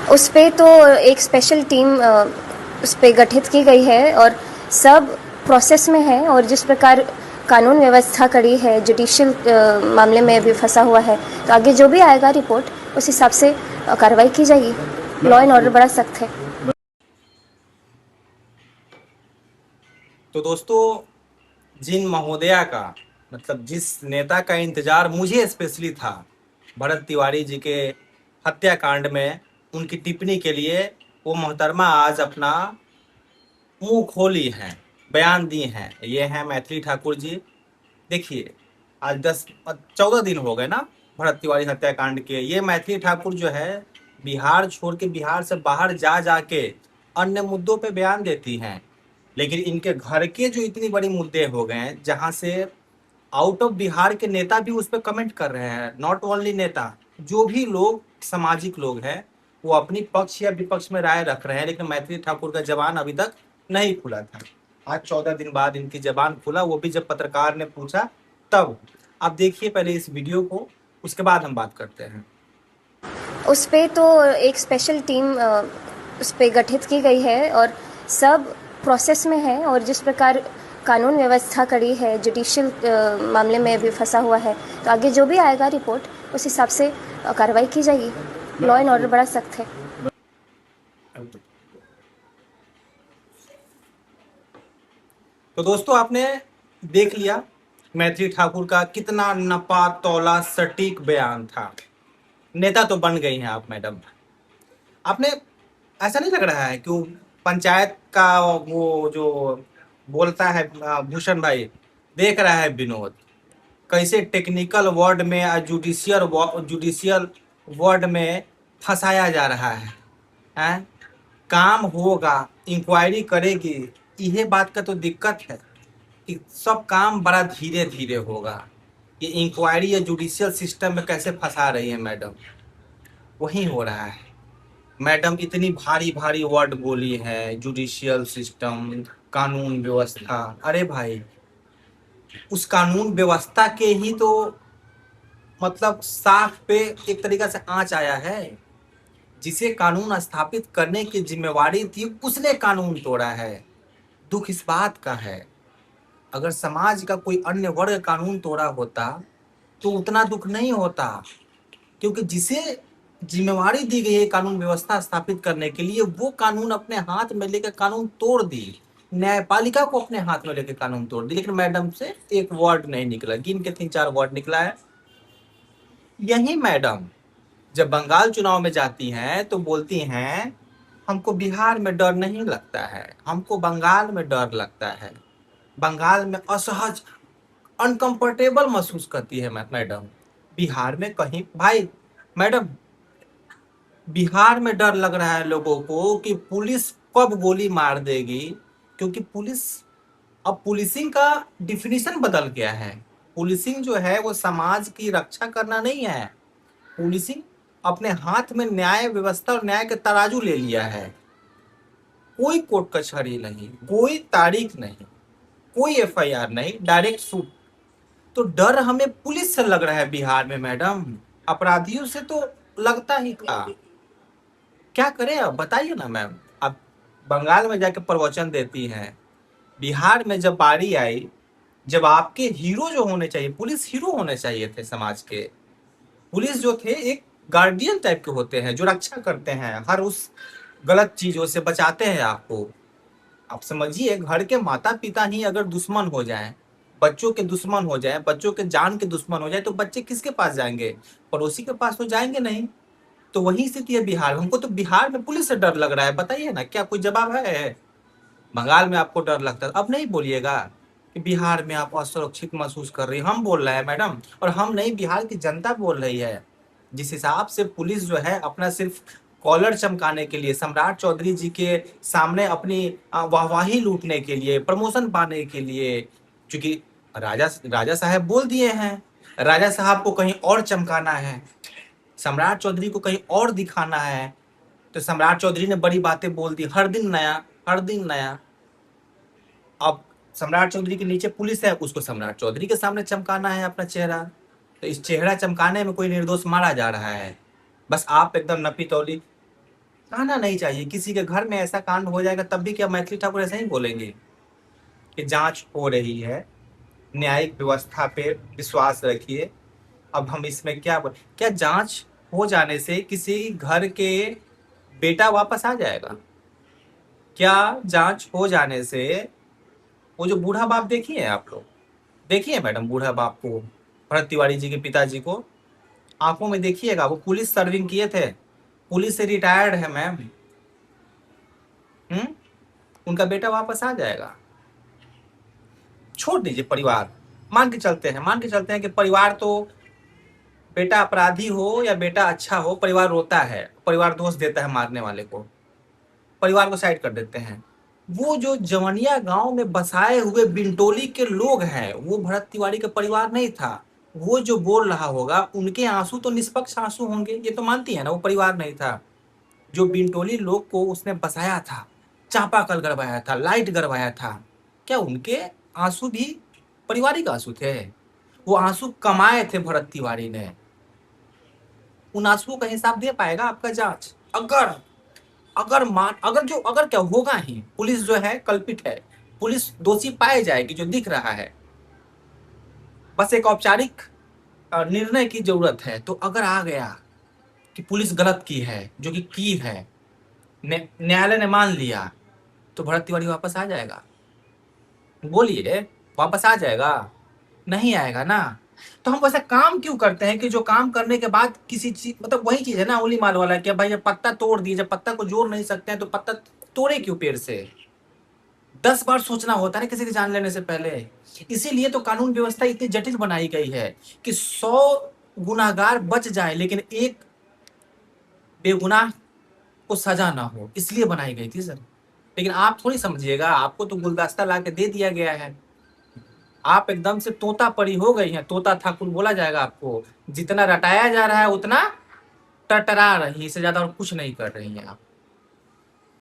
उस पे तो एक स्पेशल टीम उस पे गठित की गई है और सब प्रोसेस में है। और जिस प्रकार कानून व्यवस्था कड़ी है, जुडिशियल मामले में भी फंसा हुआ है, तो आगे जो भी आएगा रिपोर्ट उस हिसाब से कार्रवाई की जाएगी। लॉ एंड ऑर्डर बड़ा सख्त है। तो दोस्तों, जिन महोदया का मतलब जिस नेता का इंतजार मुझे स्पेशली था भरत तिवारी जी के हत्याकांड में, उनकी टिप्पणी के लिए वो मोहतरमा आज अपना मुंह खोली हैं, बयान दी हैं। ये हैं मैथिली ठाकुर जी। देखिए, आज 10-14 दिन हो गए ना भरत तिवारी हत्याकांड के। ये मैथिली ठाकुर जो है बिहार छोड़ के, बिहार से बाहर जा जाके अन्य मुद्दों पे बयान देती हैं, लेकिन इनके घर के जो इतनी बड़ी मुद्दे हो गए हैं, जहां से आउट ऑफ बिहार के नेता भी उस पर कमेंट कर रहे हैं। नॉट ओनली नेता, जो भी लोग सामाजिक लोग हैं वो अपनी पक्ष या विपक्ष में राय रख रहे हैं, लेकिन मैथिली ठाकुर का जबान अभी तक नहीं खुला था। आज 14 दिन बाद इनकी जबान खुला, वो भी जब पत्रकार ने पूछा तब। आप देखिए पहले इस वीडियो को, उसके बाद हम बात करते हैं। उस पे तो एक स्पेशल टीम उस पे गठित की गई है और सब प्रोसेस में है। और जिस प्रकार कानून व्यवस्था कड़ी है, जुडिशियल मामले में भी फंसा हुआ है, तो आगे जो भी आएगा रिपोर्ट उस हिसाब से कार्रवाई की जाएगी। लॉ एंड ऑर्डर बड़ा सख्त है। तो दोस्तों, आपने देख लिया मैथिली ठाकुर का कितना नपा तौला सटीक बयान था। नेता तो बन गई हैं आप मैडम। आपने, ऐसा नहीं लग रहा है कि पंचायत का वो जो बोलता है भूषण भाई, देख रहा है विनोद कैसे टेक्निकल वर्ड में और जुडिशियल वर्ड में फंसाया जा रहा है। हैं? काम होगा, इंक्वायरी करेगी, यह बात का तो दिक्कत है कि सब काम बड़ा धीरे धीरे होगा। ये इंक्वायरी या जुडिशियल सिस्टम में कैसे फंसा रही है मैडम, वही हो रहा है। मैडम इतनी भारी भारी वर्ड बोली है, जुडिशियल सिस्टम, कानून व्यवस्था। अरे भाई, उस कानून व्यवस्था के ही तो मतलब साख पे एक तरीका से आंच आया है। जिसे कानून स्थापित करने की जिम्मेवारी थी उसने कानून तोड़ा है। दुख इस बात का है, अगर समाज का कोई अन्य वर्ग कानून तोड़ा होता तो उतना दुख नहीं होता, क्योंकि जिसे जिम्मेवारी दी गई है कानून व्यवस्था स्थापित करने के लिए, वो कानून अपने हाथ में लेकर कानून तोड़ दी। न्यायपालिका को अपने हाथ में लेकर कानून तोड़ दी, लेकिन मैडम से एक वर्ड नहीं निकला, गिन के 3-4 वर्ड निकला है। यही मैडम जब बंगाल चुनाव में जाती हैं तो बोलती हैं हमको बिहार में डर नहीं लगता है, हमको बंगाल में डर लगता है। बंगाल में असहज, अनकंफर्टेबल महसूस करती है मैडम। बिहार में कहीं भाई, मैडम बिहार में डर लग रहा है लोगों को कि पुलिस कब गोली मार देगी, क्योंकि पुलिस, अब पुलिसिंग का डिफिनीशन बदल गया है। पुलिसिंग जो है वो समाज की रक्षा करना नहीं है। पुलिसिंग अपने हाथ में न्याय व्यवस्था और न्याय के तराजू ले लिया है। कोई कोर्ट कचहरी नहीं, कोई तारीख नहीं, कोई एफआईआर नहीं, डायरेक्ट शूट। तो डर हमें पुलिस से लग रहा है बिहार में मैडम, अपराधियों से तो लगता ही था। क्या करें अब बताइए ना मैम। अब बंगाल में जाके प्रवचन देती हैं, बिहार में जब बारी आई, जब आपके हीरो जो होने चाहिए, पुलिस हीरो होने चाहिए थे समाज के। पुलिस जो थे एक गार्डियन टाइप के होते हैं, जो रक्षा करते हैं, हर उस गलत चीजों से बचाते हैं आपको। आप समझिए, घर के माता पिता ही अगर दुश्मन हो जाएं, बच्चों के दुश्मन हो जाएं, बच्चों के जान के दुश्मन हो जाए, तो बच्चे किसके पास जाएंगे? पड़ोसी के पास तो जाएंगे नहीं। तो वही स्थिति है बिहार में। हमको तो बिहार में पुलिस से डर लग रहा है, बताइए ना, क्या कोई जवाब है? बंगाल में आपको डर लगता है, अब नहीं बोलिएगा कि बिहार में आप असुरक्षित महसूस कर रही है। हम बोल रहे हैं मैडम, और हम नहीं, बिहार की जनता बोल रही है। जिस हिसाब से पुलिस जो है अपना सिर्फ कॉलर चमकाने के लिए, सम्राट चौधरी जी के सामने अपनी वाहवाही लूटने के लिए, प्रमोशन पाने के लिए, क्योंकि राजा राजा साहब बोल दिए हैं, राजा साहब को कहीं और चमकाना है, सम्राट चौधरी को कहीं और दिखाना है, तो सम्राट चौधरी ने बड़ी बातें बोल दी, हर दिन नया, हर दिन नया। अब सम्राट चौधरी के नीचे पुलिस है, उसको सम्राट चौधरी के सामने चमकाना है अपना चेहरा। तो इस चेहरा चमकाने में कोई निर्दोष मारा जा रहा है। बस आप एकदम नपी तौली आना नहीं चाहिए। किसी के घर में ऐसा कांड हो जाएगा तब भी क्या मैथिली ठाकुर ऐसा ही बोलेंगे कि जांच हो रही है, न्यायिक व्यवस्था पे विश्वास रखिए। अब हम इसमें क्या क्या जांच हो जाने से किसी घर के बेटा वापस आ जाएगा? क्या जांच हो जाने से वो जो बूढ़ा बाप देखिए आप लोग, देखिए मैडम बूढ़ा बाप को, भरत तिवारी जी के पिताजी को आंखों में देखिएगा, वो पुलिस सर्विंग किए थे, पुलिस से रिटायर्ड है मैम। उनका बेटा वापस आ जाएगा। छोड़ दीजिए परिवार, मान के चलते हैं कि परिवार तो, बेटा अपराधी हो या बेटा अच्छा हो, परिवार रोता है, परिवार दोष देता है मारने वाले को, परिवार को साइड कर देते हैं। वो जो जवनिया गांव में बसाए हुए बिंटोली के लोग हैं, वो भरत तिवारी का परिवार नहीं था। वो जो बोल रहा होगा उनके आंसू तो निष्पक्ष आंसू होंगे, ये तो मानती है ना, वो परिवार नहीं था। जो बिंटोली लोग को उसने बसाया था, चापाकल गड़वाया था, लाइट गड़वाया था, क्या उनके आंसू भी पारिवारिक आंसू थे? वो आंसू कमाए थे भरत तिवारी ने। उन आंसुओं का हिसाब दे पाएगा आपका जांच? अगर अगर क्या होगा ही, पुलिस जो है कल्पित है, पुलिस दोषी पाए जाएगी जो दिख रहा है, बस एक औपचारिक निर्णय की जरूरत है। तो अगर आ गया कि पुलिस गलत की है, जो कि की है, न्यायालय ने मान लिया, तो भरत तिवारी वापस आ जाएगा? बोलिए, वापस आ जाएगा? नहीं आएगा ना। तो हम वैसा काम क्यों करते हैं कि जो काम करने के बाद किसी चीज, मतलब वही चीज है ना उली माल वाला, कि भाई जब पत्ता तोड़ दिए, जब पत्ता को जोड़ नहीं सकते हैं तो पत्ता तोड़े क्यों पेड़ से? 10 बार सोचना होता है ना किसी की जान लेने से पहले। इसीलिए तो कानून व्यवस्था इतनी जटिल बनाई गई है कि 100 गुनाहगार बच जाए लेकिन एक बेगुनाह को सजा ना हो, इसलिए बनाई गई थी सर। लेकिन आप थोड़ी समझिएगा, आपको तो गुलदस्ता ला के दे दिया गया है, आप एकदम से तोता परी हो गई हैं, तोता ठाकुर बोला जाएगा आपको। जितना रटाया जा रहा है उतना टटरा रही, इससे ज्यादा और कुछ नहीं कर रही हैं आप।